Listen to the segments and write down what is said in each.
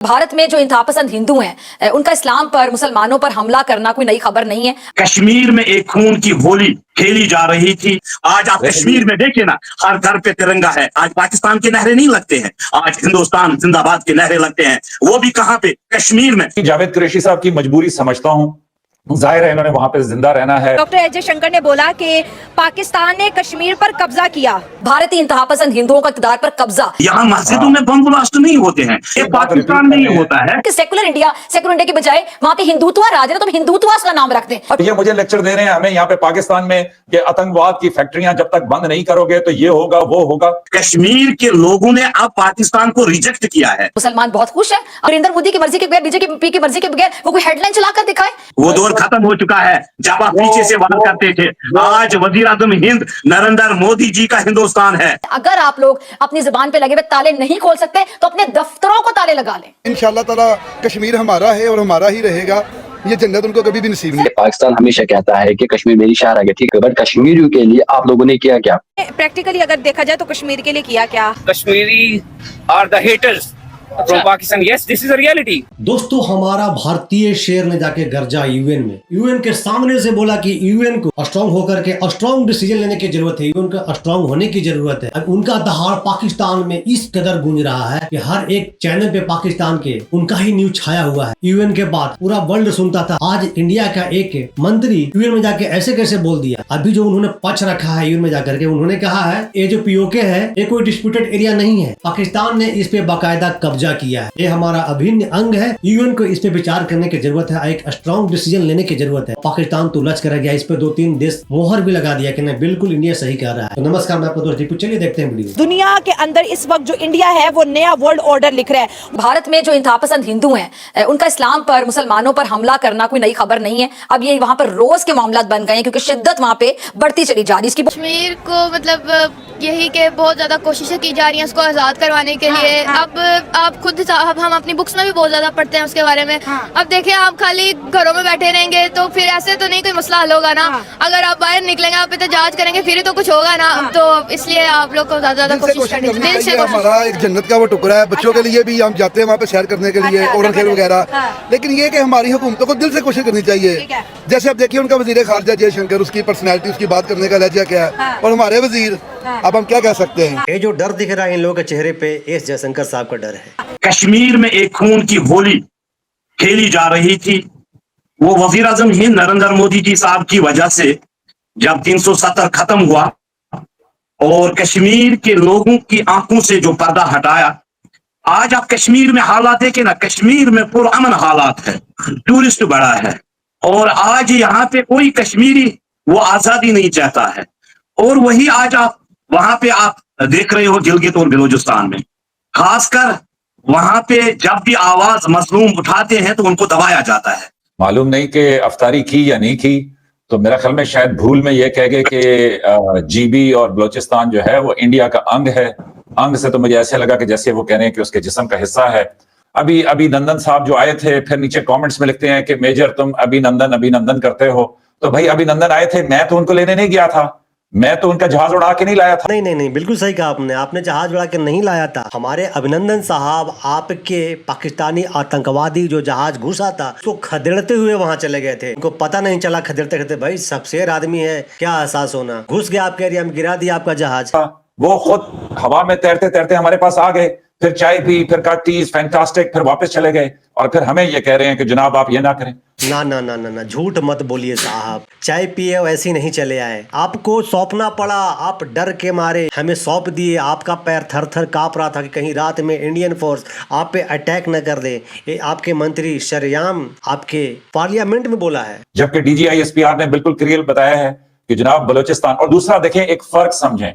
भारत में जो इंतहा पसंद हिंदू हैं उनका इस्लाम पर मुसलमानों पर हमला करना कोई नई खबर नहीं है। कश्मीर में एक खून की होली खेली जा रही थी। आज आप कश्मीर में देखिए ना, हर घर पे तिरंगा है। आज पाकिस्तान के नहरे नहीं लगते हैं, आज हिंदुस्तान जिंदाबाद के नहरे लगते हैं। वो भी कहाँ पे? कश्मीर में। जावेद कुरैशी साहब की मजबूरी समझता हूँ, जाहिर है इन्होंने वहां पे जिंदा रहना है। डॉक्टर एस जयशंकर ने बोला कि पाकिस्तान ने कश्मीर पर कब्जा किया। भारतीय इंतहा पसंद हिंदुओं का इक़्तिदार पर कब्जा। यहाँ मस्जिदों में बम ब्लास्ट नहीं होते हैं, ये पाकिस्तान में ही होता है। कि सेकुलर इंडिया की बजाय वहाँ पे हिंदुत्व राज है, तो हिंदुत्व का नाम रखते हैं। और ये मुझे लेक्चर दे रहे हैं हमें यहाँ पे पाकिस्तान में कि आतंकवाद की फैक्ट्रियां जब तक बंद नहीं करोगे तो ये होगा वो होगा। कश्मीर के लोगों ने अब पाकिस्तान को रिजेक्ट किया है। मुसलमान बहुत खुश है। नरेंद्र मोदी की मर्जी के बगैर, बीजेपी की मर्जी के बगैर वो कोई हेडलाइन चलाकर दिखाए। वो दौर खत्म हो चुका है जब आप पीछे से वार करते थे। आज वजीर आजम हिंद नरेंद्र मोदी जी का हिंदुस्तान है। अगर आप लोग अपनी जुबान पे लगे हुए ताले नहीं खोल सकते तो अपने दफ्तरों को ताले लगा लें। इंशाल्लाह ताला कश्मीर हमारा है और हमारा ही रहेगा। ये जन्नत उनको कभी भी नसीब नहीं। पाकिस्तान हमेशा कहता है कि कश्मीर मेरी शहर है, ठीक है, बट कश्मीरियों के लिए आप लोगों ने किया क्या? प्रैक्टिकली अगर देखा जाए तो कश्मीर के लिए किया क्या? Kashmiri are the haters from Pakistan. Yes, this is a reality. दोस्तों, हमारा भारतीय शेर ने जाके गरजा यूएन में, यूएन के सामने से बोला कि यूएन को स्ट्रांग होकर के स्ट्रांग डिसीजन लेने की जरूरत है, यूएन का स्ट्रांग होने की जरूरत है। उनका दहाड़ पाकिस्तान में इस कदर गूंज रहा है कि हर एक चैनल पे पाकिस्तान के उनका ही न्यूज छाया हुआ है। यूएन के बाद पूरा वर्ल्ड सुनता था, आज इंडिया का एक मंत्री यूएन में जाके ऐसे कैसे बोल दिया। अभी जो उन्होंने पक्ष रखा है यूएन में जाकर के, उन्होंने कहा है ये जो पीओके है ये कोई डिस्प्यूटेड एरिया नहीं है, पाकिस्तान ने इस पे बाकायदा कब्जा किया है, ये हमारा अभिन्न अंग है। यूएन को इस पे विचार करने की जरूरत है, एक स्ट्रॉन्ग डिसीजन लेने की जरूरत है। पाकिस्तान तो उलझ कर गया, इस पे 2-3 देश मोहर भी लगा दिया कि नहीं बिल्कुल इंडिया सही कह रहा है। तो नमस्कार, मैं आपका दोस्त दीपू, चलिए देखते हैं वीडियो। दुनिया के अंदर इस वक्त जो इंडिया है वो नया वर्ल्ड ऑर्डर लिख रहा है। भारत में जो इंतहा पसंद हिंदू हैं उनका इस्लाम पर, मुसलमानों पर हमला करना कोई नई खबर नहीं है। अब ये वहाँ पर रोज के मामला बन गए हैं क्योंकि शिद्दत वहाँ पे बढ़ती चली जा रही है। इसकी कश्मीर को मतलब यही कि बहुत ज्यादा कोशिशें की जा रही हैं उसको आजाद करवाने के लिए। अब आप खुद हम अपनी बुक्स में भी बहुत ज्यादा पढ़ते हैं उसके बारे में। अब देखिए, आप खाली घरों में बैठे रहेंगे तो फिर ऐसे तो नहीं कोई मसला हल होगा ना। अगर आप बाहर निकलेंगे, आप एहतजाज करेंगे, फिर तो कुछ होगा ना। तो इसलिए आप लोग को ज्यादा कोशिश करनी चाहिए। हमारा एक जन्नत का वो टुकड़ा है, बच्चों के लिए भी हम जाते हैं वहाँ पे सैर करने के लिए, ओरल खेल वगैरह। लेकिन ये कि हमारी हुकूमतों को दिल से कोशिश करनी चाहिए। जैसे अब देखिए उनका वजीर खारजा जयशंकर, उसकी पर्सनैलिटी, उसकी बात करने का लहजा क्या है, और हमारे वजीर, अब हम क्या कह सकते हैं। ये जो डर दिख रहा है इन लोगों के चेहरे पे, एस जयशंकर साहब का डर है। कश्मीर में एक खून की होली खेली जा रही थी। वो वजीर आजम हिंद नरेंद्र मोदी जी साहब की वजह से जब 370 खत्म हुआ और कश्मीर के लोगों की आंखों से जो पर्दा हटाया, आज आप कश्मीर में हालात देखें ना, कश्मीर में पुरअमन हालात है, टूरिस्ट बड़ा है, और आज यहाँ पे कोई कश्मीरी वो आजादी नहीं चाहता है। और वही आज आप वहां पे आप देख रहे हो गिलगित और बलूचिस्तान में, खासकर वहां पे जब भी आवाज मजलूम उठाते हैं तो उनको दबाया जाता है। मालूम नहीं कि अफ्तारी की या नहीं की, तो मेरा ख्याल में शायद भूल में ये कह गए कि जीबी और बलूचिस्तान जो है वो इंडिया का अंग है। अंग से तो मुझे ऐसे लगा कि जैसे वो कह रहे हैं कि उसके जिस्म का हिस्सा है। अभी नंदन साहब जो आए थे, फिर नीचे कमेंट्स में लिखते हैं कि मेजर तुम अभिनंदन करते हो। तो भाई अभिनंदन आए थे, मैं तो उनको लेने नहीं गया था, मैं तो उनका जहाज उड़ा के नहीं लाया था। नहीं, बिल्कुल सही कहा आपने जहाज उड़ा के नहीं लाया था। हमारे अभिनंदन साहब आपके पाकिस्तानी आतंकवादी जो जहाज घुसा था उसको खदेड़ते हुए वहां चले गए थे। उनको पता नहीं चला खदेड़ते खदेड़ते, भाई सब शेर आदमी है, क्या एहसास होना, घुस गया आपके एरिया में, गिरा दिया आपका जहाज। वो खुद हवा में तैरते तैरते हमारे पास आ गए, फिर चाय पी, फिर काटीज फैंटास्टिक, फिर वापस चले गए, और फिर हमें ये कह रहे हैं कि जनाब आप ये ना करें। ना, झूठ मत बोलिए साहब, चाय पिए वैसे ही नहीं चले आए, आपको सौंपना पड़ा, आप डर के मारे हमें सौंप दिए। आपका पैर थर थर कांप रहा था कि कहीं रात में इंडियन फोर्स आप पे अटैक न कर दे। ये आपके मंत्री शरेआम आपके पार्लियामेंट में बोला है, जबकि DGISPR ने बिल्कुल क्लियर बताया है कि जनाब बलूचिस्तान। और दूसरा देखें, एक फर्क समझें,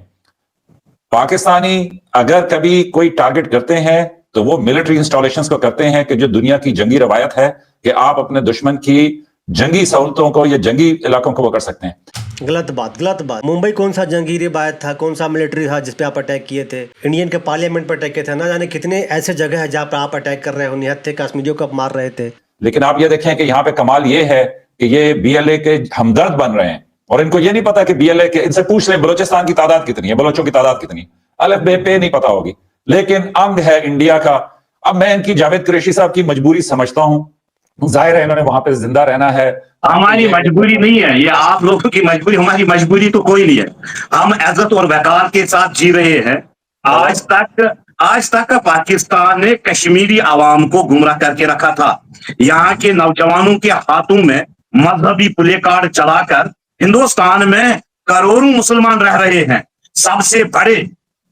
पाकिस्तानी अगर कभी कोई टारगेट करते हैं तो वो मिलिट्री इंस्टॉलेशंस को करते हैं कि जो दुनिया की जंगी रवायत है कि आप अपने दुश्मन की जंगी सहूलतों को या जंगी इलाकों को वो कर सकते हैं। गलत बात। मुंबई कौन सा जंगी रिवायत था, कौन सा मिलिट्री था जिसपे आप अटैक किए थे? इंडियन के पार्लियामेंट पर अटैक किए थे, ना जाने कितने ऐसे जगह है जहाँ पर आप अटैक कर रहे हो, निहत्थे कश्मीरियों को मार रहे थे। लेकिन आप ये देखें कि यहाँ पे कमाल ये है कि ये BLA के हमदर्द बन रहे हैं, और इनको ये नहीं पता कि BLA के, इनसे पूछ ले बलूचिस्तान की तादाद कितनी है, बलोचों की तादाद कितनी, अलफ बे पे नहीं पता होगी, लेकिन अंग है इंडिया का। अब मैं इनकी जावेद कुरैशी साहब की मजबूरी समझता हूं, जाहिर है इन्होंने वहां पे जिंदा रहना है। हमारी मजबूरी नहीं है ये, आप लोगों की मजबूरी, हमारी मजबूरी तो कोई नहीं है। हम इज्जत और वकार के साथ जी रहे हैं। आज तक पाकिस्तान ने कश्मीरी आवाम को गुमराह करके रखा था। यहाँ के नौजवानों के हाथों में मजहबी प्ले कार्ड चलाकर हिंदुस्तान में करोड़ों मुसलमान रह रहे हैं। सबसे बड़े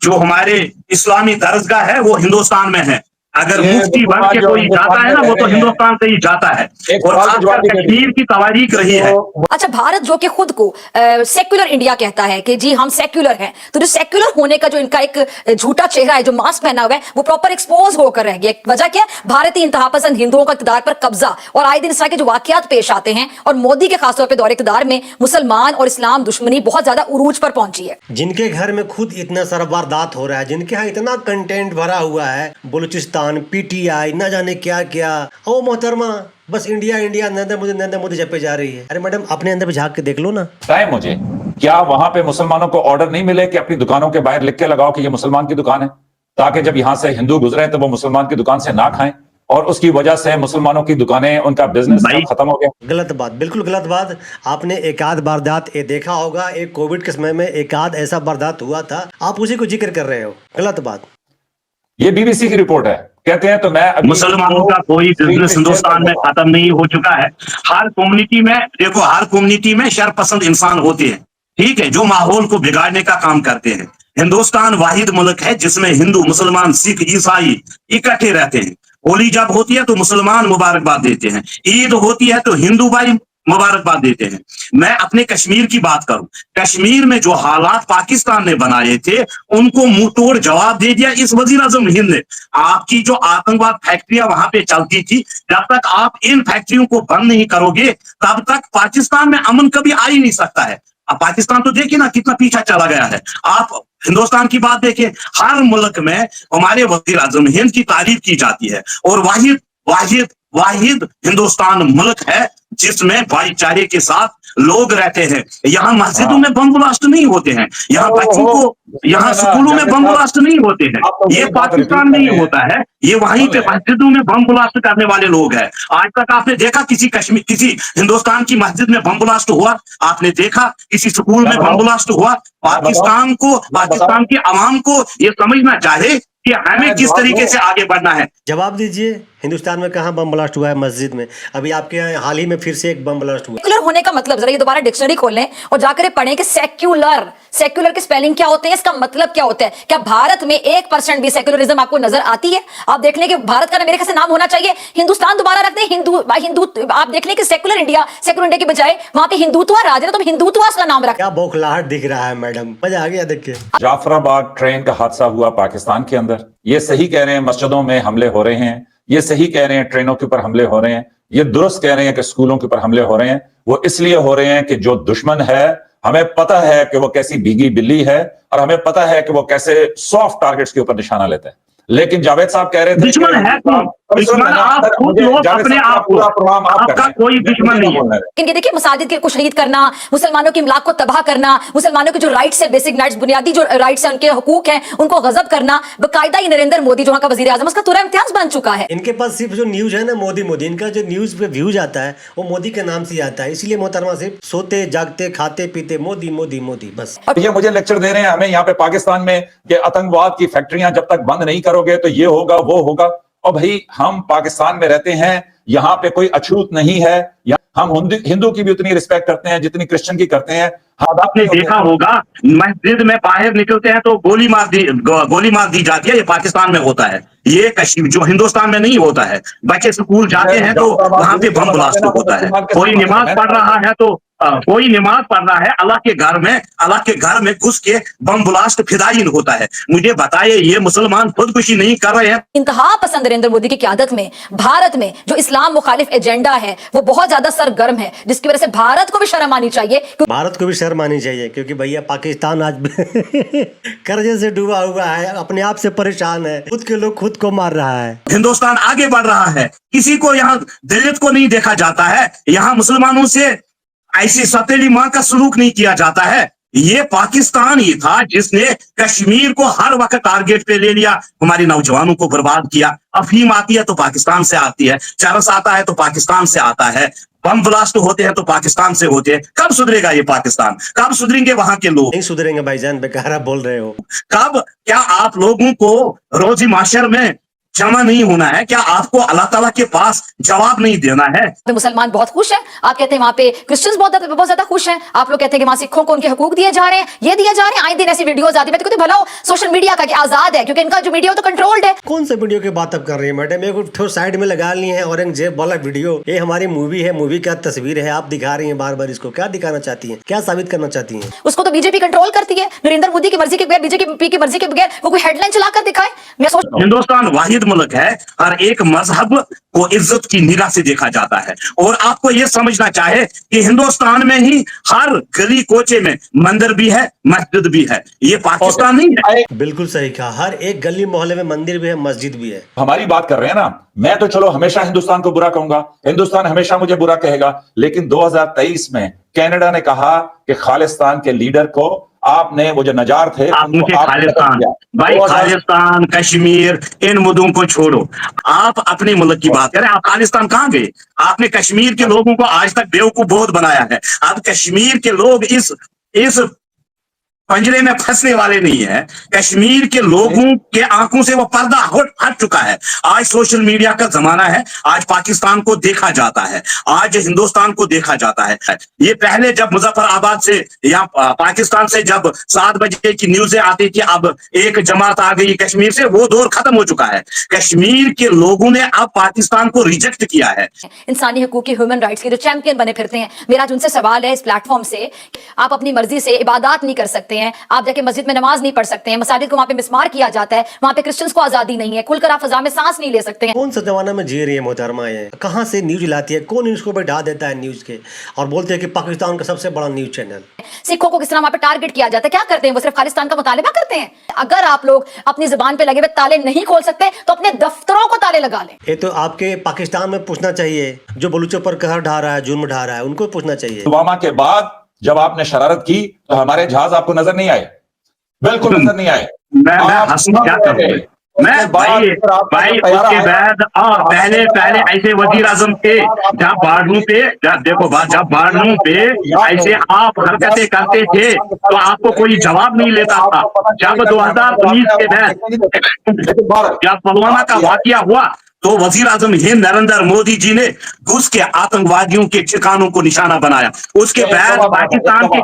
जो हमारे इस्लामी दरगाह है वो हिंदुस्तान में है। अगर मुफ्ती बन के कोई जाता है ना वो तो हिंदुस्तान से ही जाता है, और खासकर कश्मीर की तवारीख रही है। अच्छा, भारत जो कि खुद को सेक्युलर इंडिया कहता है कि जी हम सेक्युलर हैं, तो जो सेक्युलर होने का जो इनका एक झूठा चेहरा है, जो मास्क पहना हुआ है, वो प्रॉपर एक्सपोज होकर रह गया। वजह क्या है? भारतीय इंतहापसंद हिंदुओं का इक़्तिदार पर कब्जा, और आए दिन इस तरह के जो वाकयात पेश आते हैं, और मोदी के खासतौर पर दौरे इक़्तिदार में मुसलमान और इस्लाम दुश्मनी बहुत ज्यादा उरूज पर पहुंची है। जिनके घर में खुद इतना सारा वारदात हो रहा है, जिनके यहाँ इतना कंटेंट भरा हुआ है, बलूचिस्तान, पीटीआई, ना जाने क्या क्या, ओ मोहतरमा बस इंडिया इंडिया, नरेंद्र मोदी जब पे जा रही है। अरे मैडम अपने अंदर भी झांक के देख लो ना। बताएं मुझे, क्या वहां पे मुसलमानों को ऑर्डर नहीं मिले कि अपनी दुकानों के बाहर लिख के लगाओ कि ये मुसलमान की दुकान है, ताकि जब यहां से हिंदू गुजरे तो वो मुसलमान की दुकान से ना खाएं, और उसकी वजह से मुसलमानों की दुकानें, उनका बिजनेस खत्म हो गया। गलत बात, बिल्कुल गलत बात। आपने एक आध वारदात ये देखा होगा, एक कोविड के समय में एक आध ऐसा वारदात हुआ था, आप उसी को जिक्र कर रहे हो, गलत बात। ये बीबीसी की रिपोर्ट है, कहते हैं तो मैं मुसलमानों का कोई बिजनेस हिंदुस्तान में खत्म नहीं हो चुका है। हर कम्युनिटी में देखो, हर कम्युनिटी में शरपसंद इंसान होते हैं, ठीक है, जो माहौल को बिगाड़ने का काम करते हैं। हिंदुस्तान वाहिद मुल्क है जिसमें हिंदू, मुसलमान, सिख, ईसाई इकट्ठे रहते हैं। होली जब होती है तो मुसलमान मुबारकबाद देते हैं, ईद होती है तो हिंदू भाई मुबारकबाद देते हैं। मैं अपने कश्मीर की बात करूं, कश्मीर में जो हालात पाकिस्तान ने बनाए थे उनको मुंह तोड़ जवाब दे दिया इस वजीर आजम हिंद ने। आपकी जो आतंकवाद फैक्ट्रियां वहां पे चलती थी, जब तक आप इन फैक्ट्रियों को बंद नहीं करोगे तब तक पाकिस्तान में अमन कभी आ ही नहीं सकता है। अब पाकिस्तान तो देखिए ना कितना पीछा चला गया है। आप हिंदुस्तान की बात देखिए, हर मुल्क में हमारे वजीर आजम हिंद की तारीफ की जाती है, और वाहिद हिंदुस्तान मुल्क है जिसमें भाईचारे के साथ लोग रहते हैं। यहाँ मस्जिदों में बम ब्लास्ट नहीं होते हैं, यहाँ बच्चों को, यहाँ स्कूलों में बम ब्लास्ट नहीं होते हैं। ये पाकिस्तान में ही होता है, ये वहीं पे मस्जिदों में बम ब्लास्ट करने वाले लोग हैं। आज तक आपने देखा किसी हिंदुस्तान की मस्जिद में बम ब्लास्ट हुआ? आपने देखा किसी स्कूल में बम ब्लास्ट हुआ? पाकिस्तान की आवाम को ये समझना चाहिए कि हमें किस तरीके से आगे बढ़ना है। जवाब दीजिए, हिंदुस्तान में कहाँ बम ब्लास्ट हुआ है मस्जिद में? अभी आपके यहाँ हाल ही में फिर से एक बम ब्लास्ट हुआ। सेक्युलर होने का मतलब, जरा ये दोबारा डिक्शनरी खोल लें और जाकर पढ़ें कि सेक्युलर के स्पेलिंग क्या होते हैं, इसका मतलब क्या होता है। क्या भारत में 1% भी सेक्युलरिज्म आपको नजर आती है? आप देख लें कि भारत का मेरे ख्याल से नाम होना चाहिए हिंदुस्तान, दोबारा रख दें हिंदू। आप देख लें कि सेक्युलर इंडिया की बजाय वहां पे हिंदुत्व राज है, तो हिंदुत्व का नाम रख। क्या बौखलाहट दिख रहा है मैडम, मजा आ गया देख के। जाफराबाद ट्रेन का हादसा हुआ पाकिस्तान के अंदर, ये सही कह रहे हैं मस्जिदों में हमले हो रहे हैं, ये सही कह रहे हैं ट्रेनों के ऊपर हमले हो रहे हैं, ये दुरुस्त कह रहे हैं कि स्कूलों के ऊपर हमले हो रहे हैं। वो इसलिए हो रहे हैं कि जो दुश्मन है हमें पता है कि वो कैसी भीगी बिल्ली है, और हमें पता है कि वो कैसे सॉफ्ट टारगेट्स के ऊपर निशाना लेता है। लेकिन जावेद साहब कह रहे थे दुश्मन है दुश्मन आप खुद लोग अपने आप को, आपका कोई दुश्मन नहीं है। लेकिन देखिए, मसाजिद को शहीद करना, मुसलमानों की इमलाक को तबाह करना, मुसलमानों के जो राइट्स है, बेसिक राइट्स, बुनियादी जो राइट्स है, उनके हुकूक हैं, उनको गजब करना, बकायदा ही नरेंद्र मोदी जो वहां का वजीर आजम, उसका तुरंत इम्तियाज बन चुका है। इनके पास सिर्फ जो न्यूज है ना, मोदी, इनका जो न्यूज पे व्यूज आता है वो मोदी के नाम से आता है, इसलिए मोहतरमा सिर्फ सोते जागते खाते पीते मोदी मोदी मोदी बस। ये मुझे लेक्चर दे रहे हैं हमें यहाँ पे पाकिस्तान में कि आतंकवाद की फैक्ट्रियां जब तक बंद नहीं करोगे तो ये होगा वो होगा। और भाई हम पाकिस्तान में रहते हैं, यहाँ पे कोई अछूत नहीं है, हम हिंदू की भी उतनी रिस्पेक्ट करते हैं जितनी क्रिश्चियन की करते हैं। आपने देखा होगा मस्जिद में बाहर निकलते हैं तो गोली मार दी जाती है, ये पाकिस्तान में होता है, ये कश्मीर जो हिंदुस्तान में नहीं होता है। बच्चे स्कूल जाते हैं तो वहां पे बम ब्लास्ट होता है। कोई नमाज पढ़ रहा है तो अल्लाह के घर में घुस के बम ब्लास्ट फिदायीन होता है। मुझे बताइए, ये मुसलमान खुदकुशी नहीं कर रहे हैं? इंतहा पसंद नरेंद्र मोदी की क़यादत में भारत में जो इस्लाम मुखालिफ एजेंडा है वो बहुत ज्यादा सरगर्म है, जिसकी वजह से भारत को भी शर्म आनी चाहिए। भारत को भी शर्म आनी चाहिए, क्योंकि भैया पाकिस्तान आज कर्जे से डूबा हुआ है, अपने आप से परेशान है, खुद के लोग खुद को मार रहा है। हिंदुस्तान आगे बढ़ रहा है, किसी को यहाँ दलित को नहीं देखा जाता है, यहाँ मुसलमानों से ऐसी सतीली माँ का सलूक नहीं किया जाता है। ये पाकिस्तान ही था जिसने कश्मीर को हर वक्त टारगेट पे ले लिया, हमारे नौजवानों को बर्बाद किया। अफीम आती है तो पाकिस्तान से आती है, चरस आता है तो पाकिस्तान से आता है, बम ब्लास्ट होते हैं तो पाकिस्तान से होते हैं। कब सुधरेगा ये पाकिस्तान? कब सुधरेंगे वहां के लोग? नहीं सुधरेंगे भाईजान, बेकार बोल रहे हो। कब? क्या आप लोगों को रोजी माशर में जमा नहीं होना है? क्या आपको अल्लाह ताला के पास जवाब नहीं देना है? मुसलमान बहुत खुश हैं, आप कहते हैं वहां पे क्रिश्चियंस बहुत ज्यादा खुश हैं, आप लोग कहते हैं कि वहां सिखों को उनके हकूक दिए जा रहे हैं, ये दिए जा रहे हैं। आए दिन ऐसी वीडियोस आती है, मैं तो कहती हूं भला हो सोशल मीडिया का कि आजाद है, क्योंकि इनका जो मीडिया तो कंट्रोल्ड है। कौन सा वीडियो की बात आप कर रही है मैडम? एक तो साइड में लगा ली है औरंगजेब वाला वीडियो। ये हमारी मूवी है, मूवी का तस्वीर है, आप दिखा रही हैं बार बार। इसको क्या दिखाना चाहती हैं, क्या साबित करना चाहती हैं? उसको तो बीजेपी कंट्रोल करती है। नरेंद्र मोदी की मर्जी के बगैर, बीजेपी की मर्जी के बगैर वो कोई हेडलाइन चलाकर दिखाए? मैं सोच हिंदुस्तान वाहिद मुल्क है, हर एक मजहब को इज्जत की निगाह से देखा जाता है। और आपको यह समझना चाहे कि हिंदुस्तान में ही हर गली कोचे में मंदिर भी है, मस्जिद भी है। ये पाकिस्तान नहीं है। बिल्कुल सही कहा, हर एक गली मोहल्ले में मंदिर भी है, मस्जिद भी है। हमारी बात कर रहे हैं ना, मैं तो चलो हमेशा हिंदुस्तान को बुरा कहूंगा, हिंदुस्तान हमेशा मुझे बुरा कहेगा, लेकिन 2023 में कनाडा ने कहा कि खालिस्तान के लीडर को आपने, वो जो नजार थे, आप मुझे खालिस्तान, भाई खालिस्तान, कश्मीर, इन मुद्दों को छोड़ो, आप अपने मुल्क की बात करें। आप खालिस्तान कहां गए? आपने कश्मीर के लोगों को आज तक बेवकूफ बहुत बनाया है। अब कश्मीर के लोग इस पंजरे में फंसने वाले नहीं है। कश्मीर के लोगों के आंखों से वो पर्दा हट चुका है। आज सोशल मीडिया का जमाना है, आज पाकिस्तान को देखा जाता है, आज हिंदुस्तान को देखा जाता है। ये पहले जब मुजफ्फराबाद से या पाकिस्तान से जब 7 बजे की न्यूज़ें आती थी, अब एक जमात आ गई कश्मीर से, वो दौर खत्म हो चुका है। कश्मीर के लोगों ने अब पाकिस्तान को रिजेक्ट किया है। इंसानी हकूक की, ह्यूमन राइट्स के जो चैंपियन बने फिरते हैं, मेरा जो उनसे सवाल है इस प्लेटफॉर्म से, आप अपनी मर्जी से इबादत नहीं कर सकते हैं, आप जाके मस्जिद में नमाज नहीं पढ़ सकते हैं, मसाजिद को वहां पे मिसमार किया जाता है, वहां पे क्रिश्चियंस को आजादी नहीं है, खुलकर आप फजा में सांस नहीं ले सकते हैं। कौन सा जमाना में जी रही है मोहतरमा? ये कहाँ से न्यूज लाती है? कौन न्यूज को बैठा देता है न्यूज के और बोलते हैं कि पाकिस्तान का सबसे बड़ा न्यूज चैनल? सिखों को किस तरह वहां पे टारगेट किया जाता है? क्या करते हैं वो? सिर्फ खालिस्तान का मुतालिबा करते हैं। अगर आप लोग अपनी जुबान पे लगे हुए ताले नहीं खोल सकते तो अपने दफ्तरों को ताले लगा लें। ये तो आपके पाकिस्तान में पूछना चाहिए, जो बलूचों पर कहर ढा रहा है, जुर्म ढा रहा है, उनको पूछना चाहिए। पुलवामा के बाद जब आपने शरारत की तो हमारे जहाज आपको नजर नहीं आए, बिल्कुल नजर नहीं आए। मैं क्या करूं? मैं भाई उसके बाद पहले ऐसे वजीर आजम थे, जब बाड़नू पे, जब बाड़नू पे ऐसे आप हरकतें करते थे तो आपको कोई जवाब नहीं लेता था। जब 2019 के बाद जब पुलवामा का वाकया हुआ तो वजीर आजम हिंद नरेंद्र मोदी जी ने घुस के आतंकवादियों के ठिकानों को निशाना बनाया। उसके बाद पाकिस्तान के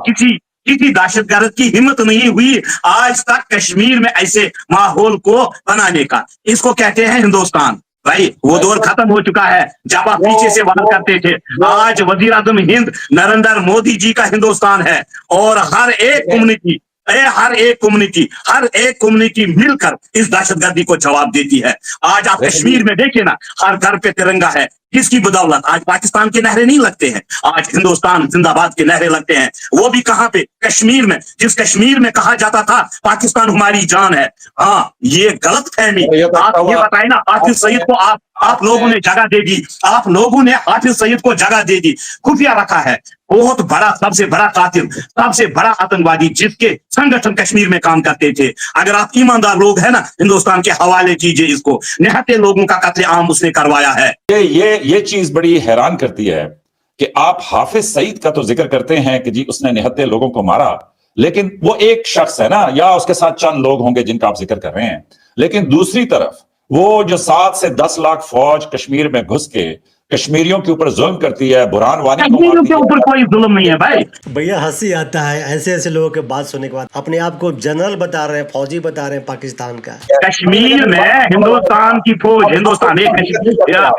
किसी दहशतगर्द की हिम्मत नहीं हुई आज तक कश्मीर में ऐसे माहौल को बनाने का। इसको कहते हैं हिंदुस्तान। भाई वो दौर खत्म हो चुका है जब आप पीछे से वार करते थे। आज वजीर आजम हिंद नरेंद्र मोदी जी का हिंदुस्तान है और हर एक कम्युनिटी मिलकर इस दहशतगर्दी को जवाब देती है। आज आप कश्मीर में देखिए ना, हर घर पे तिरंगा है। किसकी बदौलत? आज पाकिस्तान के नहरे नहीं लगते हैं, आज हिंदुस्तान जिंदाबाद के नहरे लगते हैं। वो भी कहां पे? कश्मीर में। जिस कश्मीर में कहा जाता था पाकिस्तान हमारी जान है। हाँ, ये गलत फहमी। आप ये बताए ना, हाफिज सईद को आप लोगों ने जगह दे दी, आप लोगों ने हाफिज सईद को जगह दे दी, खुफिया रखा है। बहुत बड़ा, सबसे बड़ा कातिल, सबसे बड़ा आतंकवादी जिसके संगठन कश्मीर में काम करते थे। अगर आप ईमानदार लोग हैं ना, हिंदुस्तान के हवाले कीजिए इसको। निहत्ते लोगों का कत्लेआम उसने करवाया है। ये चीज बड़ी हैरान करती है कि आप हाफिज सईद का तो जिक्र करते हैं कि जी उसने निहत्ते लोगों को मारा, लेकिन वो एक शख्स है ना, या उसके साथ चंद लोग होंगे जिनका आप जिक्र कर रहे हैं। लेकिन दूसरी तरफ वो जो 7 से 10 लाख फौज कश्मीर में घुस के कश्मीरियों के ऊपर जुल्म करती है, बुरहान वानी कश्मीरियों के ऊपर कोई जुल्म नहीं है भाई। भैया हंसी आता है ऐसे लोगों के बात सुनने के बाद। अपने आप को जनरल बता रहे हैं, फौजी बता रहे हैं पाकिस्तान का। कश्मीर में हिंदुस्तान की फौज,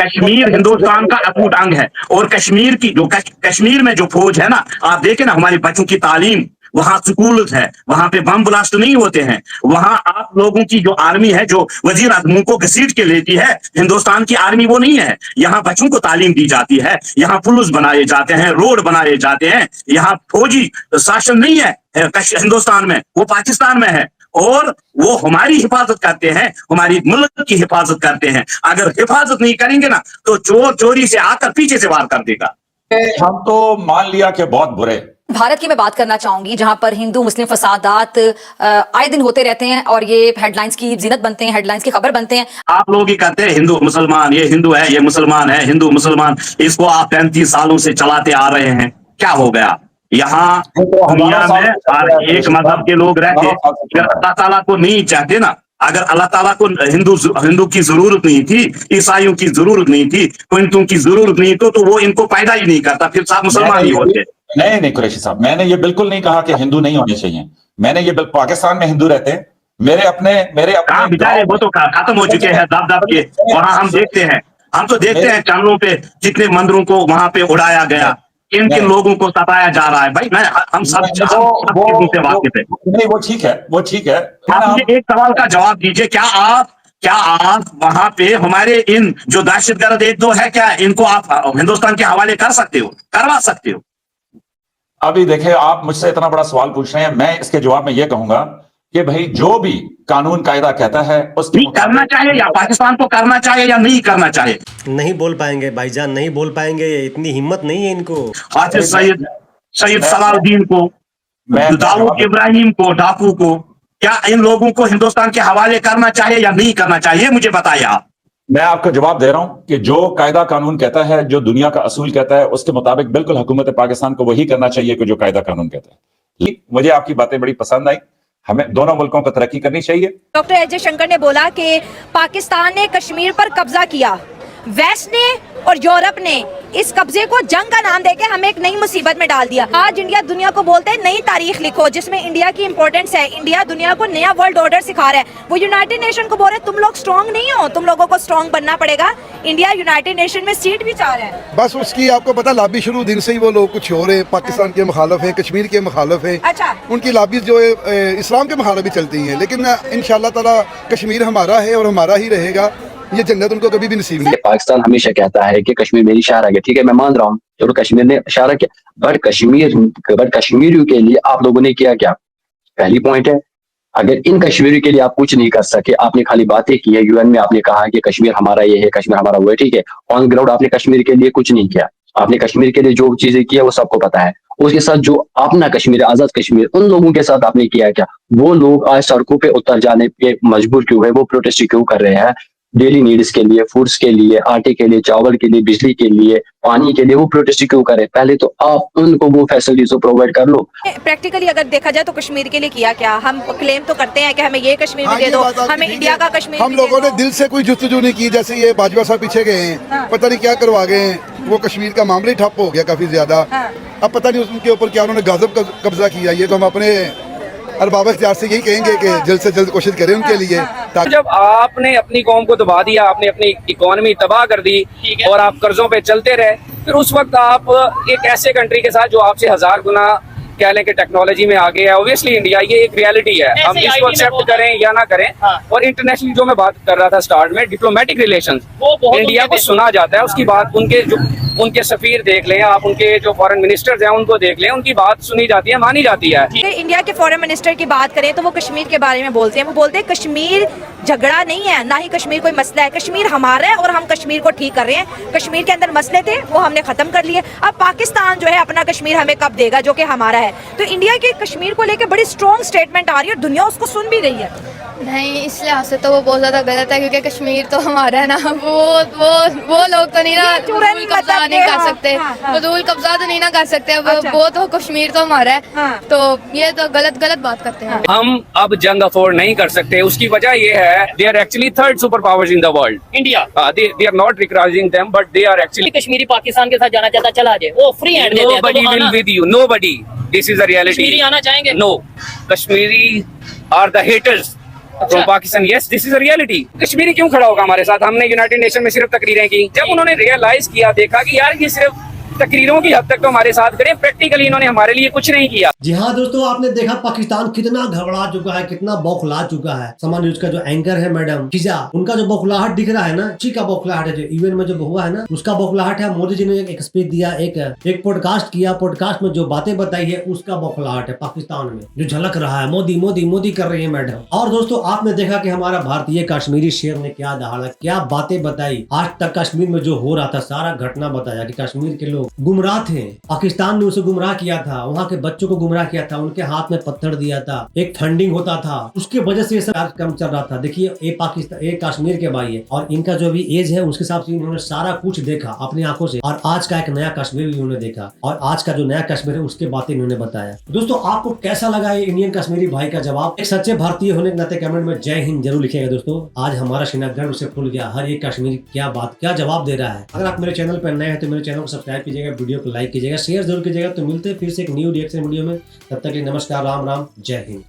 कश्मीर हिंदुस्तान का अटूट अंग है। और कश्मीर में जो फौज है ना, आप देखें ना, हमारे बच्चों की तालीम, वहां स्कूल है, वहां पे बम ब्लास्ट नहीं होते हैं। वहां आप लोगों की जो आर्मी है, जो वजीर आजमों को घसीट के लेती है, हिंदुस्तान की आर्मी वो नहीं है। यहाँ बच्चों को तालीम दी जाती है, यहाँ पुलिस बनाए जाते हैं, रोड बनाए जाते हैं। यहाँ फौजी शासन नहीं है हिंदुस्तान में, वो पाकिस्तान में है। और वो हमारी हिफाजत करते हैं, हमारी मुल्क की हिफाजत करते हैं। अगर हिफाजत नहीं करेंगे ना तो चोर चोरी से आकर पीछे से वार कर देगा। हम तो मान लिया कि बहुत बुरे, भारत की मैं बात करना चाहूंगी जहां पर हिंदू मुस्लिम फसादात आए दिन होते रहते हैं और ये हेडलाइंस की जीनत बनते हैं, हेडलाइंस की खबर बनते हैं। आप लोग ही कहते हैं हिंदू मुसलमान, ये हिंदू है, ये मुसलमान है, हिंदू मुसलमान, इसको आप 35 सालों से चलाते आ रहे हैं। क्या हो गया? यहाँ दुनिया में हर एक मजहब के लोग रहते, अगर अल्लाह ताला को नहीं चाहते ना, अगर अल्लाह ताला को हिंदू की जरूरत नहीं थी, ईसाइयों की जरूरत नहीं थी, हिंदुओं की जरूरत नहीं तो वो इनको पैदा ही नहीं करता, फिर साहब मुसलमान ही होते। नहीं कुरैशी साहब, मैंने ये बिल्कुल नहीं कहा कि हिंदू नहीं होने चाहिए। मैंने ये पाकिस्तान में हिंदू रहते हैं, मेरे अपने कहाँ बेचारे वो तो खत्म हो चुके हैं दब के। वहां हम देखते हैं, हम तो देखते हैं चैनलों पे कितने मंदिरों को वहां पे उड़ाया गया, किन किन लोगों को सताया जा रहा है। भाई हम सब चीजों से वाकिफ है। नहीं वो ठीक है, वो ठीक है। आप मुझे एक सवाल का जवाब दीजिए, क्या आप वहां पे हमारे इन जो दहशतगर्द एक दो है, क्या इनको आप हिंदुस्तान के हवाले कर सकते हो, करवा सकते हो? अभी देखिए, आप मुझसे इतना बड़ा सवाल पूछ रहे हैं, मैं इसके जवाब में ये कहूंगा कि भाई जो भी कानून कायदा कहता है उसकी करना चाहिए, या पाकिस्तान को करना चाहिए या नहीं करना चाहिए। नहीं बोल पाएंगे भाईजान, नहीं बोल पाएंगे, इतनी हिम्मत नहीं है इनको। हाफिज सैयद सलाउद्दीन को, दाऊद इब्राहिम को, डाकू को, क्या इन लोगों को हिंदुस्तान के हवाले करना चाहिए या नहीं करना चाहिए? मुझे बताइए आप। मैं आपको जवाब दे रहा हूं कि जो कायदा कानून कहता है, जो दुनिया का असूल कहता है, उसके मुताबिक बिल्कुल हुकूमत पाकिस्तान को वही करना चाहिए कि जो कायदा कानून कहता है। मुझे आपकी बातें बड़ी पसंद आई, हमें दोनों मुल्कों को तरक्की करनी चाहिए। डॉक्टर एस जयशंकर ने बोला कि पाकिस्तान ने कश्मीर पर कब्जा किया, वेस्ट ने और यूरोप ने इस कब्जे को जंग का नाम देके हमें एक नई मुसीबत में डाल दिया। आज इंडिया दुनिया को बोलते हैं नई तारीख लिखो जिसमें इंडिया की इंपॉर्टेंस है। इंडिया दुनिया को नया वर्ल्ड ऑर्डर सिखा रहा है। वो यूनाइटेड नेशन को बोल रहे तुम लोग स्ट्रांग नहीं हो, तुम लोगों को स्ट्रांग बनना पड़ेगा। इंडिया यूनाइटेड नेशन में सीट भी चाह रहा है। बस उसकी आपको पता लॉबी शुरू दिन से ही वो लोग कुछ हो रहे हैं, पाकिस्तान के मुखालफ है, कश्मीर के मुखालफ है। अच्छा, उनकी लॉबी जो है इस्लाम के मुखालफ भी चलती है, लेकिन इंशाअल्लाह ताला कश्मीर हमारा है और हमारा ही रहेगा। ये जन्नत उनको कभी भी नसीब नहीं। पाकिस्तान हमेशा कहता है कि कश्मीर मेरी शहर है, ठीक है मैं मान रहा हूँ, चलो कश्मीर ने इशारा किया, बट कश्मीरियों के लिए आप लोगों ने किया क्या? पहली पॉइंट है, अगर इन कश्मीरियों के लिए आप कुछ नहीं कर सके, आपने खाली बातें की है, यूएन में आपने कहा कि कश्मीर हमारा ये है, कश्मीर हमारा वो है, ठीक है, ऑन ग्राउंड आपने कश्मीर के लिए कुछ नहीं किया। आपने कश्मीर के लिए जो चीजें किया वो सबको पता है। उसके साथ जो अपना कश्मीर, आजाद कश्मीर, उन लोगों के साथ आपने किया क्या? वो लोग आज सड़कों पे उतर जाने पे मजबूर क्यों है? वो प्रोटेस्ट क्यों कर रहे हैं? डेली नीड्स के लिए, फूड्स के लिए, आटे के लिए, चावल के लिए, बिजली के लिए, पानी के लिए वो प्रोटेस्ट क्यों करे? पहले तो आप उनको वो फैसिलिटीज प्रोवाइड कर लो। प्रैक्टिकली अगर देखा जाए तो कश्मीर के लिए किया क्या? हम क्लेम तो करते हैं कि हमें ये कश्मीर भी दे दो, हमें इंडिया का कश्मीर। हम लोगों ने दिल से कोई जुस्तजू नहीं की, जैसे ये बाजवा साहब पीछे गए हैं, पता नहीं क्या करवा गए हैं, वो कश्मीर का मामला ही ठप हो गया काफी ज्यादा। अब पता नहीं उनके ऊपर क्या उन्होंने गाजब कब्जा किया। ये तो हम अपने अरबाब इख्तियार से यही कहेंगे कि जल्द से जल्द कोशिश करें उनके लिए। जब आपने अपनी कौम को दबा दिया, आपने अपनी इकोनॉमी तबाह कर दी और आप कर्जों पे चलते रहे, फिर उस वक्त आप एक ऐसे कंट्री के साथ जो आपसे 1000 गुना कह लें कि टेक्नोलॉजी में आगे है, ऑब्वियसली इंडिया, ये एक रियलिटी है, हम इसको एक्सेप्ट करें या ना करें। और इंटरनेशनल जो मैं बात कर रहा था स्टार्ट में, डिप्लोमेटिक रिलेशंस, इंडिया को सुना जाता है, उसकी बात उनके सफीर देख लें आप, उनके जो फॉरेन मिनिस्टर्स हैं उनको देख लें, उनकी बात सुनी जाती है, मानी जाती है। अगर इंडिया के फॉरेन मिनिस्टर की बात करें तो वो कश्मीर के बारे में बोलते हैं। वो बोलते हैं कश्मीर झगड़ा नहीं है, ना ही कश्मीर कोई मसला है, कश्मीर हमारा है और हम कश्मीर को ठीक कर रहे हैं। कश्मीर के अंदर मसले थे वो हमने खत्म कर लिए, अब पाकिस्तान जो है अपना कश्मीर हमें कब देगा जो कि हमारा है। तो इंडिया के कश्मीर को लेकर बड़ी स्ट्रॉन्ग स्टेटमेंट आ रही है और दुनिया उसको सुन भी रही है। नहीं, इस लिहाज से तो वो बहुत ज्यादा गलत है क्योंकि कश्मीर तो हमारा है ना। वो लोग तो नहीं ना फजूल कब्जा नहीं कर सकते, फजूल कब्जा तो नहीं ना कर सकते। वो तो कश्मीर तो हमारा है, तो ये तो गलत बात करते हैं। हम अब जंग अफोर्ड नहीं कर सकते, उसकी वजह ये है they are actually third super powers in the world. India they are not recognising them but they are actually. Kashmiri Pakistan के साथ जाना चाहता चला जाए, वो फ्री हैंड देते हैं। Nobody will with you, nobody. This is a reality. Kashmiri आना चाहेंगे? No, Kashmiri are the haters from Pakistan. Yes, this is a reality. Kashmiri क्यों खड़ा होगा हमारे साथ? हमने यूनाइटेड नेशन में सिर्फ तकरीरें की, जब उन्होंने रियलाइज किया, देखा कि यार ये सिर्फ तकरीरों की हद तक तो हमारे साथ करें, प्रैक्टिकली इन्होंने हमारे लिए कुछ नहीं किया। जी हाँ दोस्तों, आपने देखा पाकिस्तान कितना घबरा चुका है, कितना बौखला चुका है। समान न्यूज का जो एंकर है मैडम फिजा, उनका जो बौखलाहट दिख रहा है ना, उसी का बौखलाहट है। जो यूएन में जो हुआ है ना, उसका बौखलाहट है। मोदी जी ने एक स्पीच दिया, एक पॉडकास्ट किया, पॉडकास्ट में जो बातें बताई है उसका बौखलाहट है। पाकिस्तान में जो झलक रहा है, मोदी मोदी मोदी कर रही है मैडम। और दोस्तों आपने देखा कि हमारा भारतीय कश्मीरी शेर ने क्या दहाड़ा, क्या बातें बताई। आज तक कश्मीर में जो हो रहा था सारा घटना बताया कि कश्मीर के लोग गुमराह थे, पाकिस्तान ने उसे गुमराह किया था, वहाँ के बच्चों को गुमराह किया था, उनके हाथ में पत्थर दिया था, एक फंडिंग होता था, उसके वजह से ये सब कार्यक्रम चल रहा था। देखिए ये पाकिस्तान, ये कश्मीर के भाई है और इनका जो भी एज है उसके हिसाब से इन्होंने सारा कुछ देखा अपनी आंखों से और आज का एक नया कश्मीर भी इन्होंने देखा और आज का जो नया कश्मीर है उसके बातें इन्होंने बताया। दोस्तों आपको कैसा लगा ये इंडियन कश्मीरी भाई का जवाब? एक सच्चे भारतीय होने के नाते कमेंट में जय हिंद जरूर लिखिएगा। दोस्तों आज हमारा सीना गर्व से फूल गया, हर एक कश्मीरी क्या जवाब दे रहा है। अगर आप मेरे चैनल पर नए हैं तो मेरे चैनल को सब्सक्राइब कीजिएगा, वीडियो को लाइक कीजिएगा, शेयर जरूर कीजिएगा। तो मिलते हैं फिर से एक न्यू रिएक्शन वीडियो में, तब तक के लिए नमस्कार, राम राम, जय हिंद।